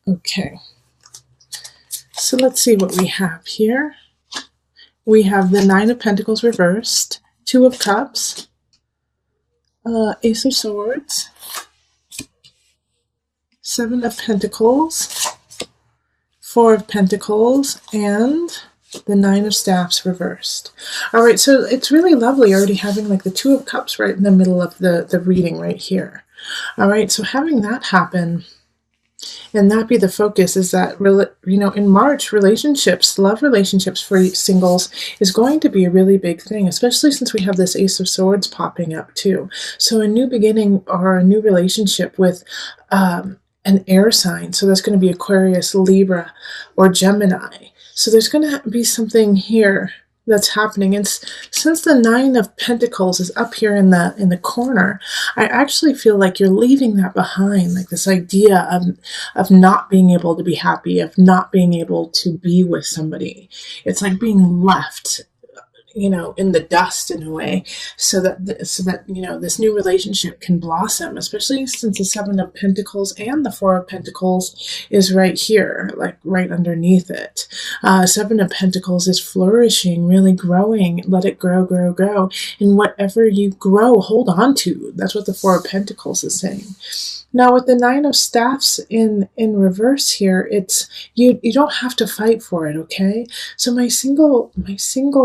Okay, so let's see what we have here. We have the Nine of Pentacles reversed, Two of Cups, Ace of Swords, Seven of Pentacles, Four of Pentacles, and the Nine of Staffs reversed. All right, so it's really lovely already having like the Two of Cups right in the middle of the reading right here. All right, so having that happen and that be the focus is that, you know, in March, relationships, love relationships for singles is going to be a really big thing, especially since we have this Ace of Swords popping up too. So a new beginning or a new relationship with an air sign. So that's going to be Aquarius, Libra, or Gemini. So there's going to be something here that's happening. And since the Nine of Pentacles is up here in the corner, I actually feel like you're leaving that behind, like this idea of not being able to be happy, of not being able to be with somebody. It's like being left, you know, in the dust in a way, so that you know, this new relationship can blossom, especially since the Seven of Pentacles and the Four of Pentacles is right here, like right underneath it. Seven of Pentacles is flourishing, really growing. Let it grow, grow, grow. And whatever you grow, hold on to. That's what the Four of Pentacles is saying. Now with the Nine of Staffs in reverse here, it's you don't have to fight for it, okay? So my single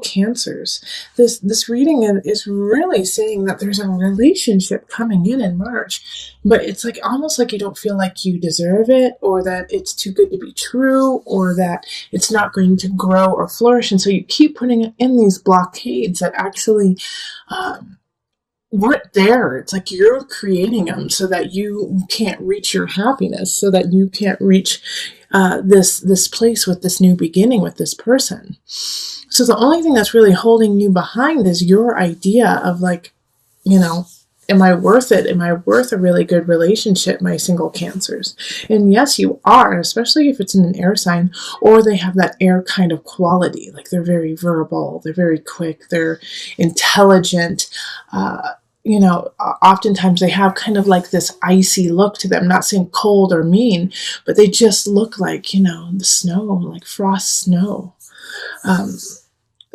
Cancers, this reading is really saying that there's a relationship coming in March, but it's like almost like you don't feel like you deserve it, or that it's too good to be true, or that it's not going to grow or flourish, and so you keep putting in these blockades that actually weren't there. It's like you're creating them so that you can't reach your happiness, so that you can't reach this place with this new beginning with this person. So the only thing that's really holding you behind is your idea of, like, you know, am I worth it? Am I worth a really good relationship, my single Cancers? And yes, you are, especially if it's in an air sign, or they have that air kind of quality. Like they're very verbal, they're very quick, they're intelligent. You know, oftentimes they have kind of like this icy look to them, not saying cold or mean, but they just look like, you know, the snow, like frost snow.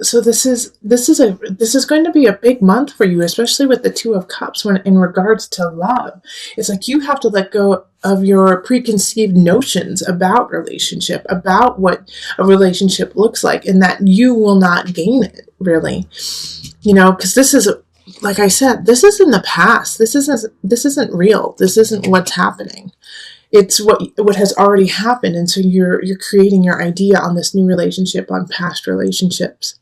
So this is going to be a big month for you, especially with the Two of Cups when in regards to love. It's like you have to let go of your preconceived notions about relationship, about what a relationship looks like, and that you will not gain it, really. You know, because this is, like I said, this is in the past. This isn't real. This isn't what's happening. It's what has already happened, and so you're creating your idea on this new relationship, on past relationships,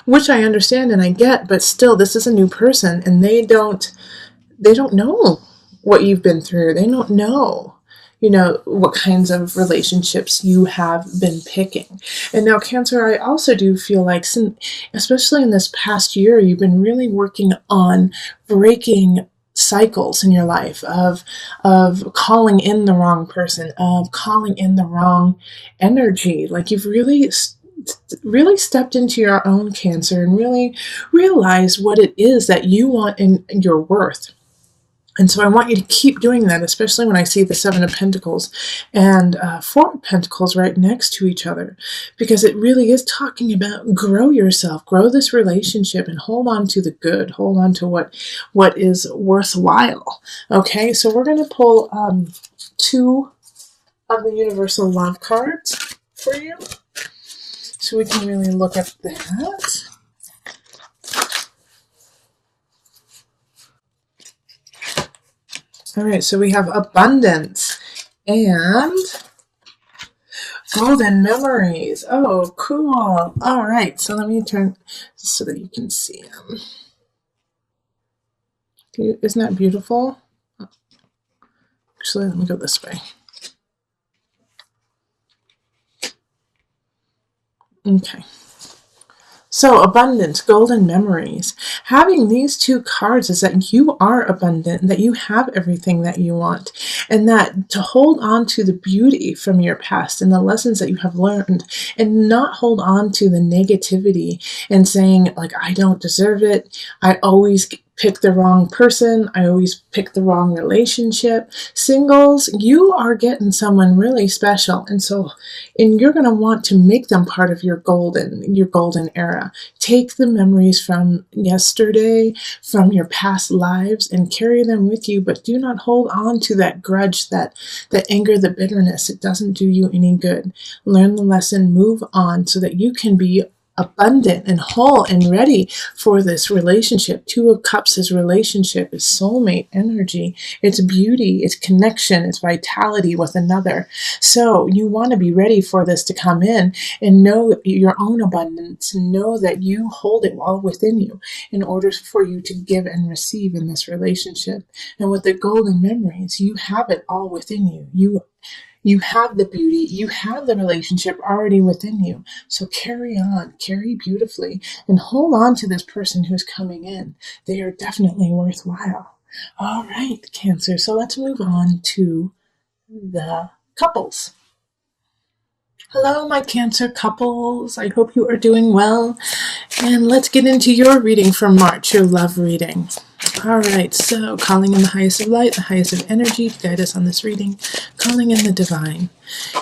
which I understand and I get, but still, this is a new person, and they don't know what you've been through. They don't know, you know, what kinds of relationships you have been picking. And now, Cancer, I also do feel like, especially in this past year, you've been really working on breaking cycles in your life of calling in the wrong person, of calling in the wrong energy. Like you've really stepped into your own, Cancer, and really realized what it is that you want in your worth. And so I want you to keep doing that, especially when I see the Seven of Pentacles and Four of Pentacles right next to each other, because it really is talking about grow yourself, grow this relationship, and hold on to the good, hold on to what is worthwhile. Okay, so we're going to pull two of the Universal Love cards for you, so we can really look at that. All right, so we have abundance and golden memories. Oh, cool. All right, so let me turn so that you can see them. Isn't that beautiful? Actually, let me go this way. Okay. So abundance, golden memories. Having these two cards is that you are abundant, that you have everything that you want, and that to hold on to the beauty from your past and the lessons that you have learned, and not hold on to the negativity and saying, like, I don't deserve it. I always pick the wrong person. I always pick the wrong relationship. Singles, you are getting someone really special. And you're going to want to make them part of your golden era. Take the memories from yesterday, from your past lives, and carry them with you, but do not hold on to that grudge, that anger, the bitterness. It doesn't do you any good. Learn the lesson, move on so that you can be abundant and whole and ready for this relationship. Two of Cups is relationship, is soulmate energy. It's beauty, it's connection, it's vitality with another. So you want to be ready for this to come in and know your own abundance. Know that you hold it all within you in order for you to give and receive in this relationship. And with the golden memories, you have it all within you. You have the beauty, you have the relationship already within you. So carry on, carry beautifully, and hold on to this person who's coming in. They are definitely worthwhile. All right, Cancer. So let's move on to the couples. Hello, my Cancer couples. I hope you are doing well. And let's get into your reading for March, your love reading. All right, so calling in the highest of light, the highest of energy to guide us on this reading. Calling in the divine.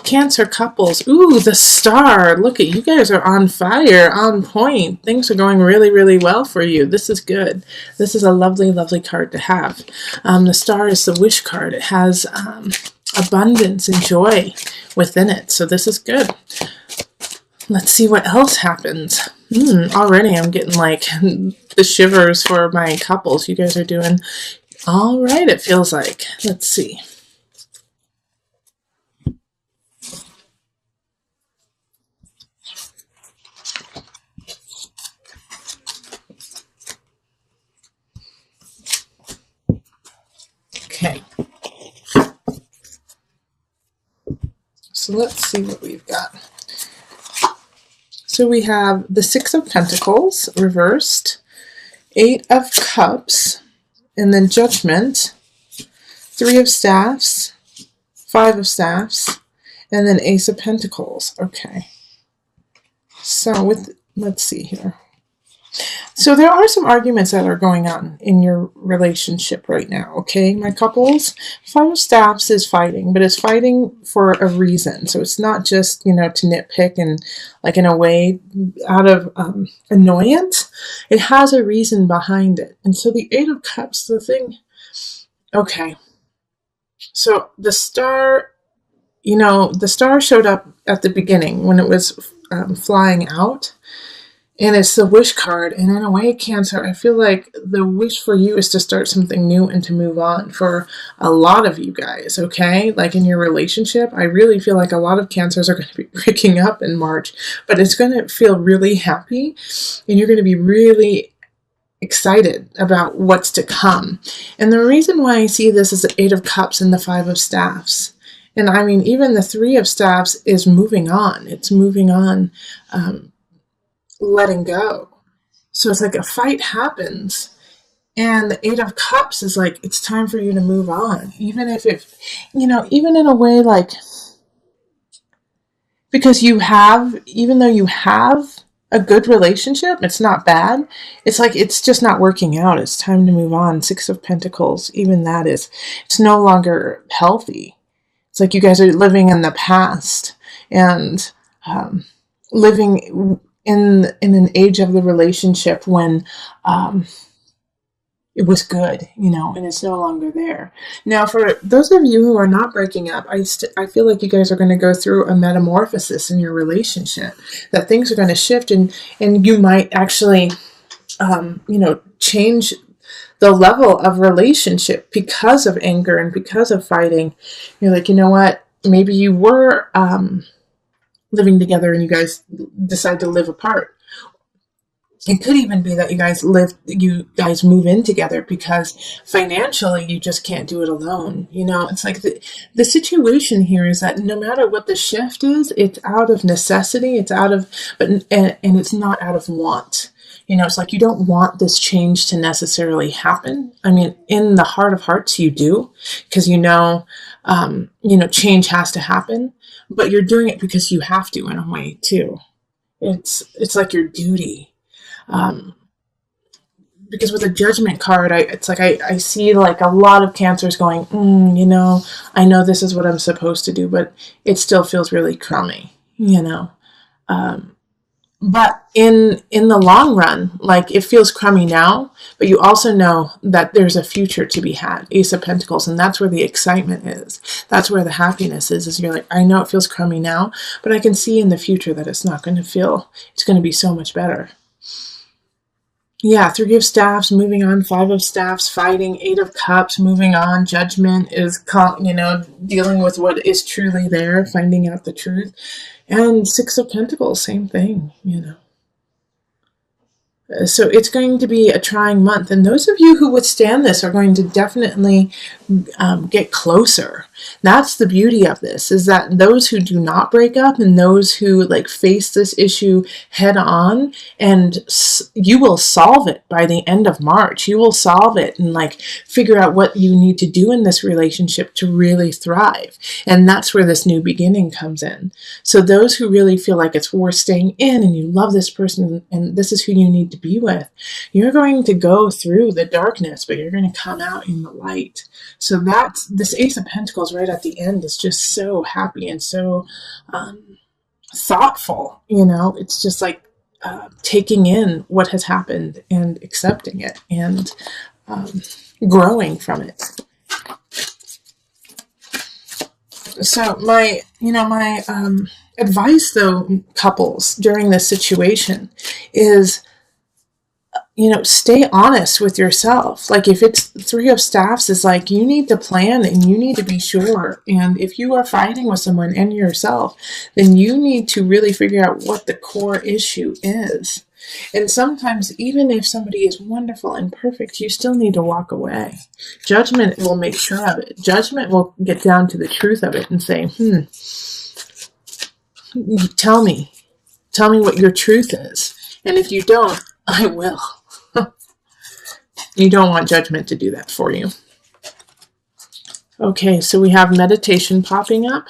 Cancer couples. Ooh, the star. Look at you guys are on fire, on point. Things are going really, really well for you. This is good. This is a lovely, lovely card to have. The star is the wish card. It has abundance and joy within it. So this is good. Let's see what else happens. Already I'm getting like the shivers for my couples. You guys are doing all right, it feels like. Let's see. Okay. So let's see what we've got. So we have the Six of Pentacles reversed, Eight of Cups, and then Judgment, Three of Staffs, Five of Staffs, and then Ace of Pentacles. Okay. So let's see here. So there are some arguments that are going on in your relationship right now, okay, my couples? Five of Staffs is fighting, but it's fighting for a reason. So it's not just, to nitpick and like in a way out of annoyance. It has a reason behind it. And so the Eight of Cups, okay. So the star, the star showed up at the beginning when it was flying out. And it's the wish card. And in a way, Cancer, I feel like the wish for you is to start something new and to move on for a lot of you guys, okay? Like in your relationship, I really feel like a lot of Cancers are going to be breaking up in March, but it's going to feel really happy and you're going to be really excited about what's to come. And the reason why I see this is the Eight of Cups and the Five of Staffs. And I mean, even the Three of Staffs is moving on. It's moving on, letting go. So it's like a fight happens and the Eight of Cups is like, it's time for you to move on. Even if even in a way like, because even though you have a good relationship, it's not bad. It's like, it's just not working out. It's time to move on. Six of Pentacles, even that it's no longer healthy. It's like you guys are living in the past and living in an age of the relationship when it was good, and it's no longer there. Now, for those of you who are not breaking up, I feel like you guys are going to go through a metamorphosis in your relationship, that things are going to shift and you might actually, change the level of relationship because of anger and because of fighting. You're like, you know what? Maybe you were living together and you guys decide to live apart. It could even be that you guys move in together because financially you just can't do it alone. It's like the situation here is that no matter what the shift is, it's out of necessity, and it's not out of want. It's like you don't want this change to necessarily happen. I mean, in the heart of hearts, you do, because change has to happen, but you're doing it because you have to in a way too. It's like your duty. because with a Judgment card, it's like I see like a lot of Cancers going, I know this is what I'm supposed to do, but it still feels really crummy, But in the long run, like it feels crummy now, but you also know that there's a future to be had. Ace of Pentacles, and that's where the excitement is. That's where the happiness is you're like, I know it feels crummy now, but I can see in the future that it's going to be so much better. Yeah, Three of Staffs, moving on, Five of Staffs, fighting, Eight of Cups, moving on, Judgment is, dealing with what is truly there, finding out the truth. And Six of Pentacles, same thing, So it's going to be a trying month. And those of you who withstand this are going to definitely get closer. That's the beauty of this, is that those who do not break up and those who face this issue head on, and you will solve it by the end of March. You will solve it and figure out what you need to do in this relationship to really thrive. And that's where this new beginning comes in. So those who really feel like it's worth staying in and you love this person and this is who you need to be with, you're going to go through the darkness, but you're going to come out in the light. So that's this Ace of Pentacles right at the end is just so happy and so thoughtful. It's just taking in what has happened and accepting it and growing from it. So my advice though, couples, during this situation is, stay honest with yourself. If it's Three of Staffs, it's you need to plan and you need to be sure. And if you are fighting with someone and yourself, then you need to really figure out what the core issue is. And sometimes, even if somebody is wonderful and perfect, you still need to walk away. Judgment will make sure of it. Judgment will get down to the truth of it and say, tell me what your truth is. And if you don't, I will. You don't want Judgment to do that for you. Okay, so we have meditation popping up.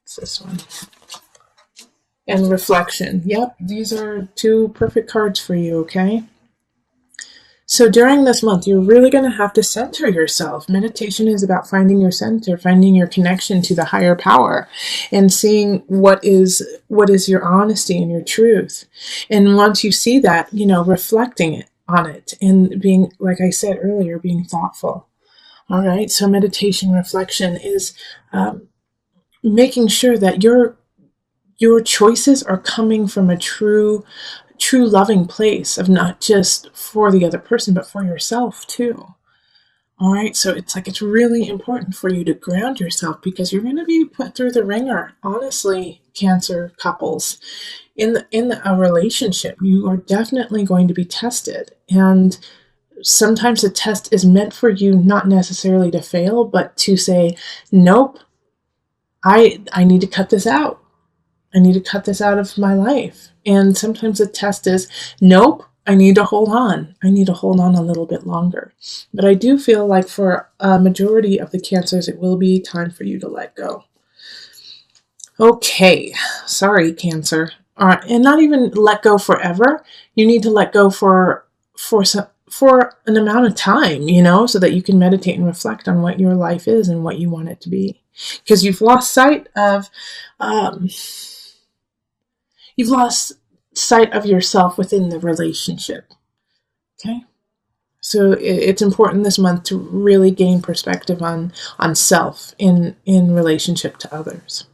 It's this one. And reflection. Yep, these are two perfect cards for you, okay? So during this month, you're really going to have to center yourself. Meditation is about finding your center, finding your connection to the higher power, and seeing what is your honesty and your truth. And once you see that, reflecting on it and being, like I said earlier, being thoughtful. All right, so meditation reflection is making sure that your choices are coming from a true loving place of not just for the other person, but for yourself too. All right, so it's really important for you to ground yourself because you're going to be put through the ringer. Honestly, Cancer couples, in a relationship, you are definitely going to be tested. And sometimes the test is meant for you not necessarily to fail, but to say, nope, I need to cut this out. I need to cut this out of my life. And sometimes the test is, nope, I need to hold on. I need to hold on a little bit longer. But I do feel like for a majority of the Cancers, it will be time for you to let go. Okay, sorry, Cancer. And not even let go forever. You need to let go for an amount of time, so that you can meditate and reflect on what your life is and what you want it to be. Because you've lost sight of yourself within the relationship. Okay? So it's important this month to really gain perspective on self in relationship to others.